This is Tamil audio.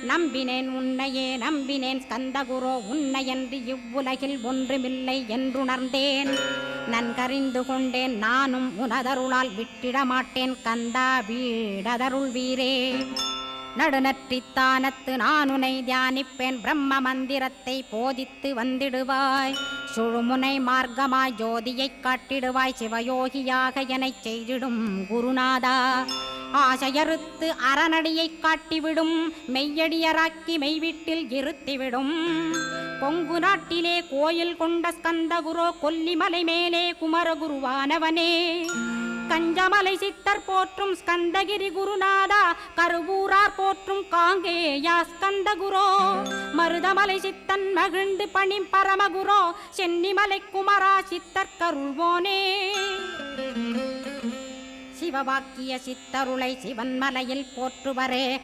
நம்பினேன் உன்னையே நம்பினேன் ஸ்கந்தகுரோ உன்னையன்று இவ்வுலகில் ஒன்றுமில்லை என்றுணர்ந்தேன். நன்கறிந்து கொண்டேன் நானும் உனதருளால் விட்டிட மாட்டேன் கந்தா வீடதருள் வீரே. நடுநற்றித்தானத்து நான் உனை தியானிப்பேன் பிரம்ம மந்திரத்தை போதித்து வந்திடுவாய். சுழுமுனை மார்க்கமாய் ஜோதியைக் காட்டிடுவாய் சிவயோகியாக எனச் செய்திடும் குருநாதா. ஆசையறுத்து அறநடியைக் காட்டிவிடும் மெய்யடியராக்கி மெய்வீட்டில் இருத்திவிடும். கொங்கு நாட்டிலே கோயில் கொண்ட ஸ்கந்தகுரோ கொல்லிமலை மேலே குமரகுருவானவனே. கஞ்சமலை சித்தர் போற்றும் ஸ்கந்தகிரி குருநாதா கருவூரார் போற்றும் காங்கேயா ஸ்கந்தகுரோ. மருதமலை சித்தன் மகிழ்ந்து பணி பரமகுரோ சென்னிமலை குமரா சித்தர் கருள்வோனே. சிவவாக்கிய சித்தருளை சிவன்மலையில் போற்றுவரே